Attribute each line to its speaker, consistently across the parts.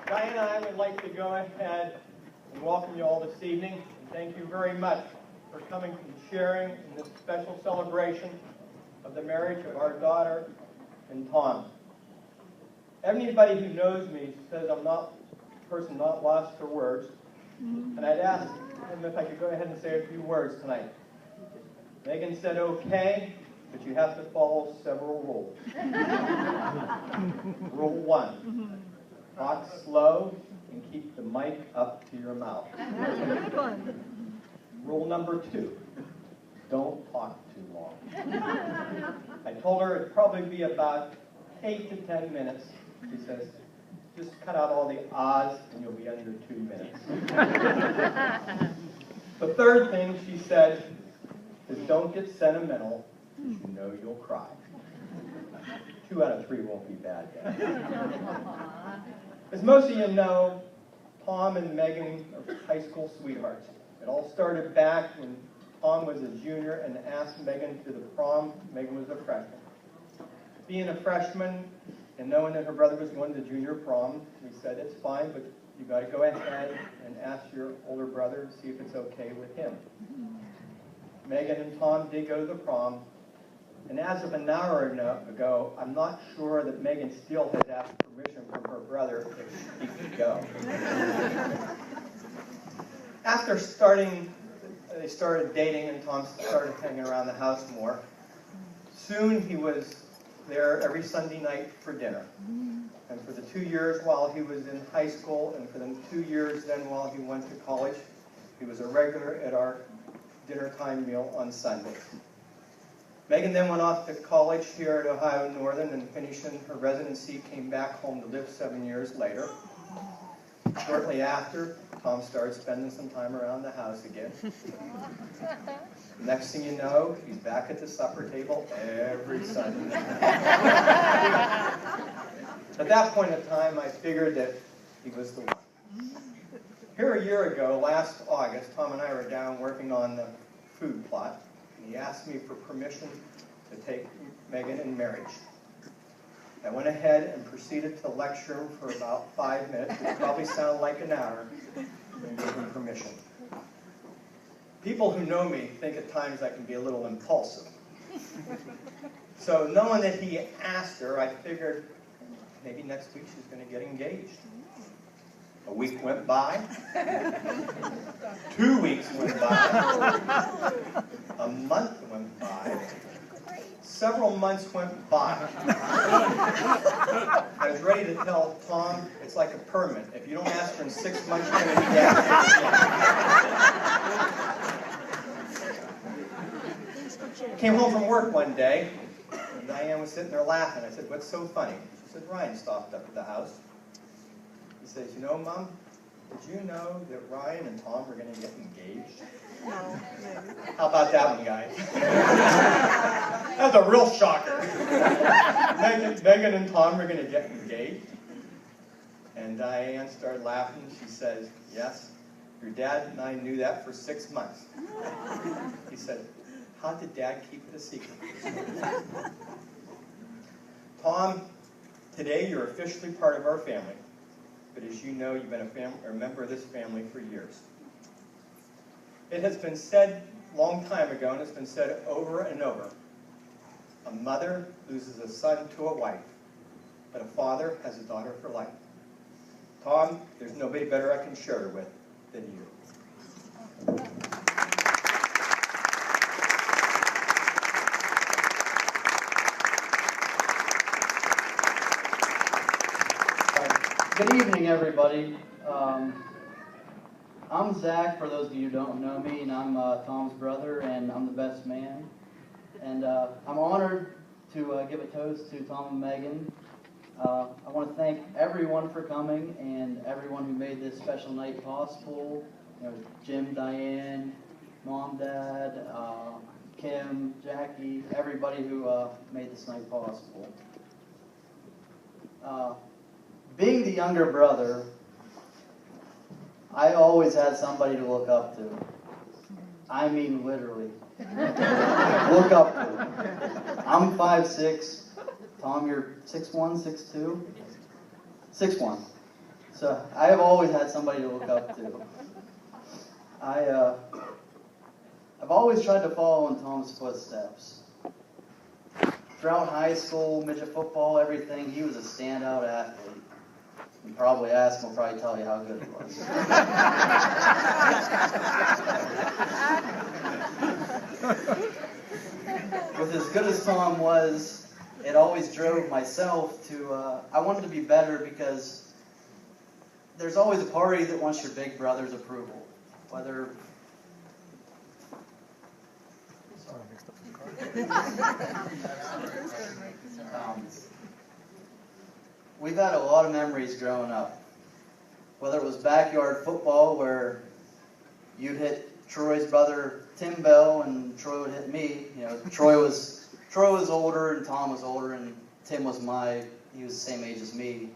Speaker 1: Diane and I would like to go ahead and welcome you all this evening. And thank you very much for coming and sharing in this special celebration of the marriage of our daughter and Tom. Anybody who knows me says I'm not a person not lost for words. And I'd ask him if I could go ahead and say a few words tonight. Megan said okay, but you have to follow several rules. Rule 1. Talk slow and keep the mic up to your mouth. Rule number 2, don't talk too long. I told her it'd probably be about 8 to 10 minutes. She says, just cut out all the ahs and you'll be under 2 minutes. The third thing she said is don't get sentimental because you know you'll cry. 2 out of 3 won't be bad then. As most of you know, Tom and Megan are high school sweethearts. It all started back when Tom was a junior and asked Megan to the prom. Megan was a freshman. Being a freshman and knowing that her brother was going to junior prom, we said it's fine, but you got to go ahead and ask your older brother to see if it's okay with him. Megan and Tom did go to the prom. And as of an hour ago, I'm not sure that Megan still has asked permission from her brother if he could go. After they started dating and Tom started hanging around the house more. Soon he was there every Sunday night for dinner. And for the 2 years while he was in high school and for the 2 years then while he went to college, he was a regular at our dinner time meal on Sundays. Megan then went off to college here at Ohio Northern and finishing her residency, came back home to live 7 years later. Shortly after, Tom started spending some time around the house again. Next thing you know, he's back at the supper table every Sunday. At that point in time, I figured that he was the one. Here a year ago, last August, Tom and I were down working on the food plot. He asked me for permission to take Megan in marriage. I went ahead and proceeded to lecture him for about 5 minutes, which probably sounded like an hour, and gave him permission. People who know me think at times I can be a little impulsive. So knowing that he asked her, I figured maybe next week she's going to get engaged. A week went by. 2 weeks went by. A month went by. Several months went by. I was ready to tell Tom, it's like a permit. If you don't ask her in 6 months, you're going to be dead. Came home from work one day, and Diane was sitting there laughing. I said, what's so funny? She said, Ryan stopped up at the house. He says, you know, Mom, did you know that Ryan and Tom were going to get engaged?
Speaker 2: No.
Speaker 1: How about that one, guys? That's a real shocker. Megan and Tom were going to get engaged. And Diane started laughing. She says, yes, your dad and I knew that for 6 months. He said, how did Dad keep it a secret? Tom, today you're officially part of our family. But as you know, you've been a member of this family for years. It has been said a long time ago, and it's been said over and over. A mother loses a son to a wife, but a father has a daughter for life. Tom, there's nobody better I can share her with than you.
Speaker 3: Good evening, everybody. I'm Zach, for those of you who don't know me, and I'm Tom's brother, and I'm the best man. And I'm honored to give a toast to Tom and Megan. I want to thank everyone for coming and everyone who made this special night possible. You know, Jim, Diane, Mom, Dad, Kim, Jackie, everybody who made this night possible. Being the younger brother, I always had somebody to look up to. I mean literally. Look up to. I'm 5'6". Tom, you're 6'1", 6'2"? 6'1". So I have always had somebody to look up to. I've always tried to follow in Tom's footsteps. Throughout high school, midget football, everything, he was a standout athlete. You probably ask him, he'll probably tell you how good he was. With as good as Tom was, it always drove myself to, I wanted to be better because there's always a party that wants your big brother's approval. Whether we've had a lot of memories growing up. Whether it was backyard football where you'd hit Troy's brother Tim Bell and Troy would hit me. You know, Troy was older and Tom was older and Tim was he was the same age as me.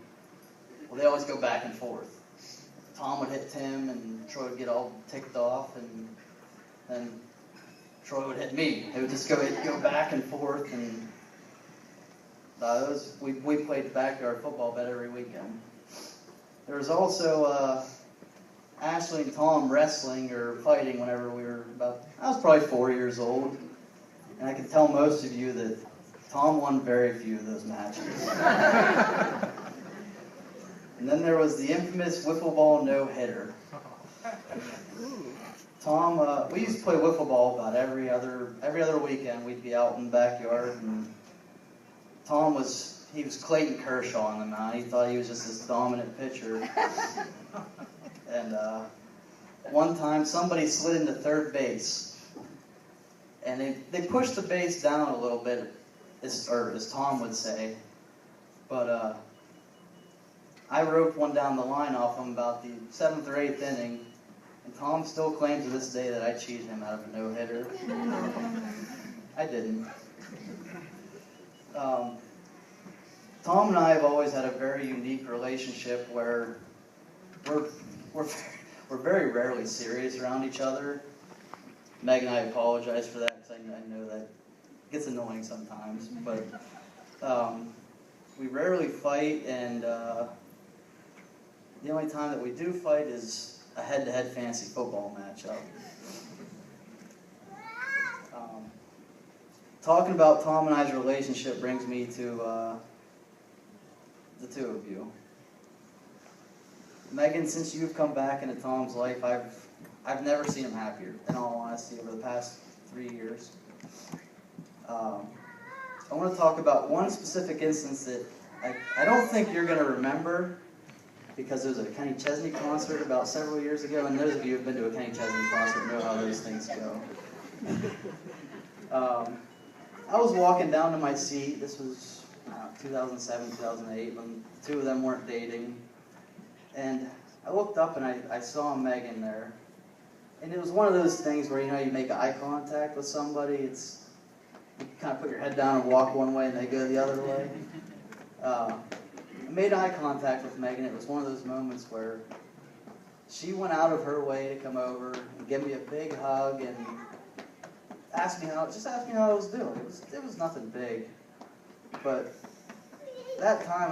Speaker 3: Well, they always go back and forth. Tom would hit Tim and Troy would get all ticked off, and then Troy would hit me. It would just go back and forth, and we played backyard football bet every weekend. There was also Ashley and Tom wrestling or fighting whenever I was probably 4 years old, and I can tell most of you that Tom won very few of those matches. And then there was the infamous wiffle ball no-hitter. Tom, we used to play wiffle ball about every other weekend. We'd be out in the backyard, and Tom was Clayton Kershaw on the mound. He thought he was just this dominant pitcher. And one time, somebody slid into third base, and they pushed the base down a little bit, as Tom would say. But I roped one down the line off him about the 7th or 8th inning, and Tom still claims to this day that I cheated him out of a no-hitter. I didn't. Tom and I have always had a very unique relationship where we're very rarely serious around each other. Meg and I apologize for that because I know that gets annoying sometimes, but we rarely fight, and the only time that we do fight is a head-to-head fantasy football matchup. Talking about Tom and I's relationship brings me to the two of you. Megan, since you've come back into Tom's life, I've never seen him happier, in all honesty, over the past 3 years. I want to talk about one specific instance that I don't think you're going to remember, because there was a Kenny Chesney concert about several years ago, and those of you who have been to a Kenny Chesney concert know how those things go. I was walking down to my seat. This was 2007, 2008, when the two of them weren't dating. And I looked up and I saw Megan there. And it was one of those things where, you make eye contact with somebody. You kind of put your head down and walk one way and they go the other way. I made eye contact with Megan. It was one of those moments where she went out of her way to come over and give me a big hug and ask me how I was doing. It was nothing big. But that time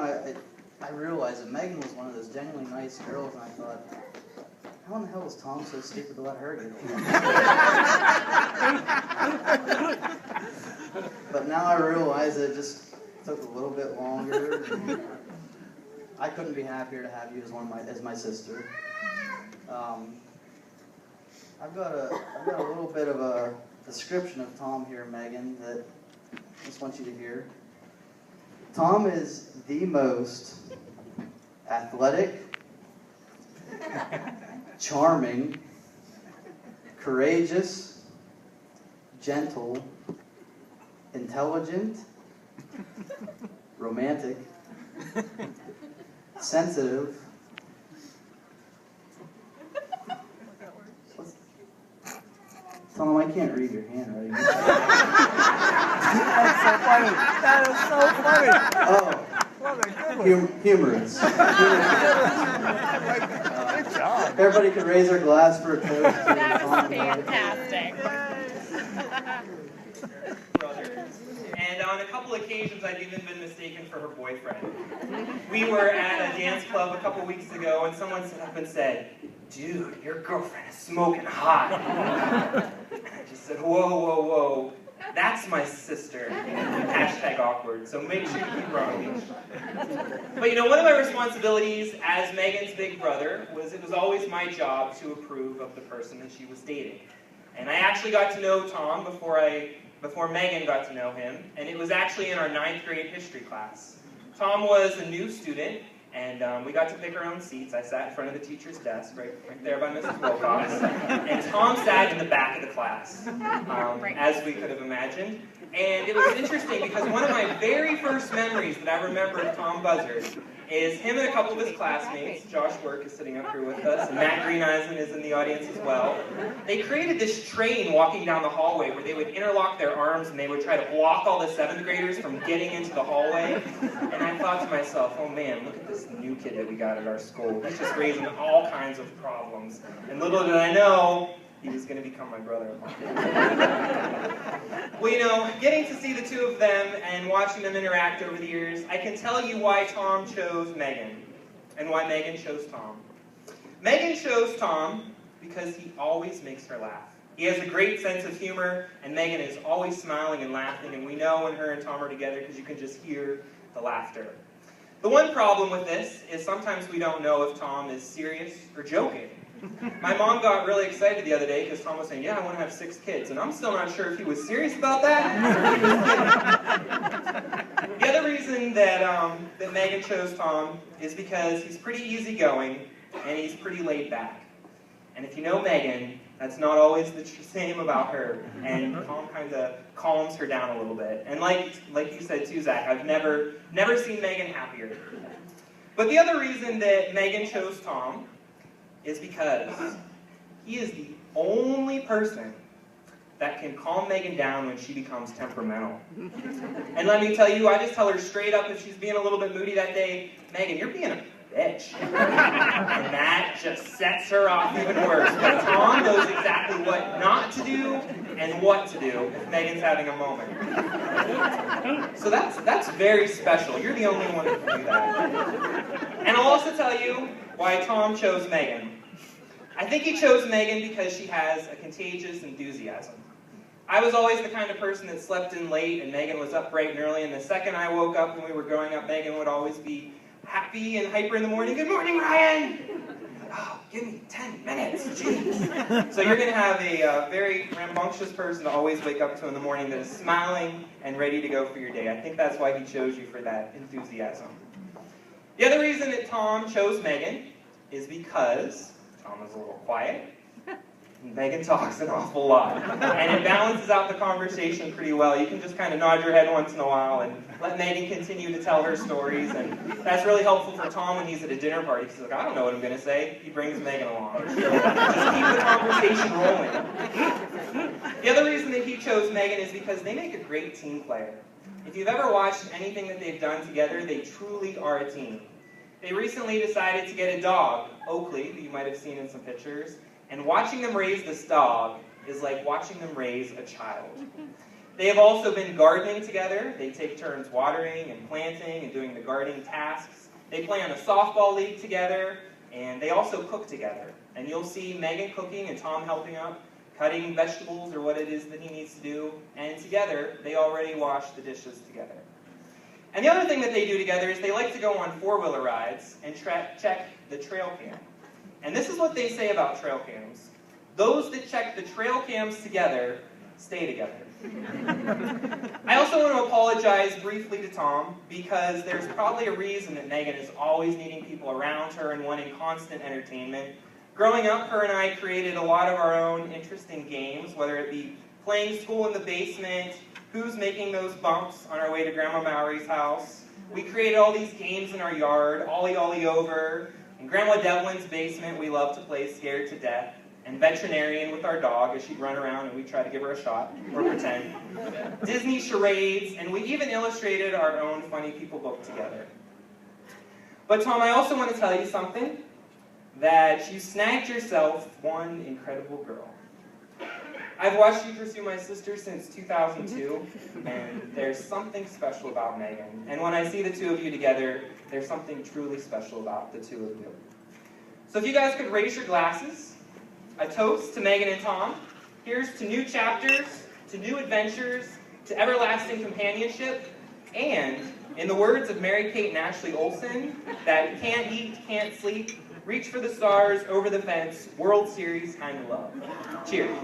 Speaker 3: I realized that Megan was one of those genuinely nice girls, and I thought, how in the hell was Tom so stupid to let her get away? But now I realize that it just took a little bit longer. I couldn't be happier to have you as my sister. I've got a little bit of a description of Tom here, Megan, that I just want you to hear. Tom is the most athletic, charming, courageous, gentle, intelligent, romantic, sensitive. Tom, I can't read your handwriting.
Speaker 2: That is so funny.
Speaker 3: Oh, humorous.
Speaker 2: Good job.
Speaker 3: Everybody could raise their glass for a toast.
Speaker 4: That was fantastic.
Speaker 5: Brothers. And
Speaker 4: and on a couple occasions I've even been mistaken for her boyfriend. We were at a dance club a couple weeks ago, and someone stood up and said, "Dude, your girlfriend is smoking hot." And I just said, "Whoa, whoa, whoa. That's my sister." Hashtag awkward, so make sure you keep rocking. But you know, one of my responsibilities as Megan's big brother was it was always my job to approve of the person that she was dating. And I actually got to know Tom before Megan got to know him, and it was actually in our 9th grade history class. Tom was a new student, and we got to pick our own seats. I sat in front of the teacher's desk, right there by Mrs. Wilcox, and Tom sat in the back of the class, as we could have imagined. And it was interesting because one of my very first memories that I remember of Tom Buzzard is him and a couple of his classmates. Josh Work is sitting up here with us, and Matt Greeneisen is in the audience as well. They created this train walking down the hallway where they would interlock their arms and they would try to block all the 7th graders from getting into the hallway. And I thought to myself, oh man, look at this new kid that we got at our school. He's just raising all kinds of problems. And little did I know, he was going to become my brother-in-law. Well, you know, getting to see the two of them and watching them interact over the years, I can tell you why Tom chose Megan and why Megan chose Tom. Megan chose Tom because he always makes her laugh. He has a great sense of humor, and Megan is always smiling and laughing, and we know when her and Tom are together because you can just hear the laughter. The one problem with this is sometimes we don't know if Tom is serious or joking. My mom got really excited the other day because Tom was saying, yeah, I want to have 6 kids. And I'm still not sure if he was serious about that. The other reason that Megan chose Tom is because he's pretty easygoing and he's pretty laid back. And if you know Megan, that's not always the same about her. And Tom kind of calms her down a little bit. And like you said too, Zach, I've never seen Megan happier. But the other reason that Megan chose Tom is because he is the only person that can calm Megan down when she becomes temperamental. And let me tell you, I just tell her straight up if she's being a little bit moody that day, Megan, you're being a bitch. And that just sets her off even worse. But Tom knows exactly what not to do and what to do if Megan's having a moment. So that's very special. You're the only one who can do that. And I'll also tell you why Tom chose Megan. I think he chose Megan because she has a contagious enthusiasm. I was always the kind of person that slept in late, and Megan was up bright and early, and the second I woke up when we were growing up, Megan would always be happy and hyper in the morning. Good morning, Ryan! Oh, give me 10 minutes, jeez. So you're going to have a very rambunctious person to always wake up to in the morning that is smiling and ready to go for your day. I think that's why he chose you for that enthusiasm. The other reason that Tom chose Megan is because Tom is a little quiet. Megan talks an awful lot. And it balances out the conversation pretty well. You can just kind of nod your head once in a while and let Megan continue to tell her stories. And that's really helpful for Tom when he's at a dinner party. He's like, I don't know what I'm going to say. He brings Megan along. Just keep the conversation rolling. The other reason that he chose Megan is because they make a great team player. If you've ever watched anything that they've done together, they truly are a team. They recently decided to get a dog, Oakley, that you might have seen in some pictures. And watching them raise this dog is like watching them raise a child. They have also been gardening together. They take turns watering and planting and doing the gardening tasks. They play on a softball league together, and they also cook together. And you'll see Megan cooking and Tom helping out, cutting vegetables or what it is that he needs to do. And together, they already wash the dishes together. And the other thing that they do together is they like to go on four-wheeler rides and check the trail cam. And this is what they say about trail cams. Those that check the trail cams together, stay together. I also want to apologize briefly to Tom because there's probably a reason that Megan is always needing people around her and wanting constant entertainment. Growing up, her and I created a lot of our own interesting games, whether it be playing school in the basement, who's making those bumps on our way to Grandma Mallory's house. We created all these games in our yard, Ollie Ollie Over. In Grandma Devlin's basement, we loved to play Scared to Death, and Veterinarian with our dog as she'd run around and we'd try to give her a shot, or pretend. Disney charades, and we even illustrated our own Funny People book together. But Tom, I also want to tell you something, that you snagged yourself one incredible girl. I've watched you pursue my sister since 2002, and there's something special about Megan. And when I see the two of you together, there's something truly special about the two of you. So if you guys could raise your glasses, a toast to Megan and Tom. Here's to new chapters, to new adventures, to everlasting companionship, and, in the words of Mary-Kate and Ashley Olsen, that can't eat, can't sleep, reach for the stars, over the fence, World Series kind of love. Cheers.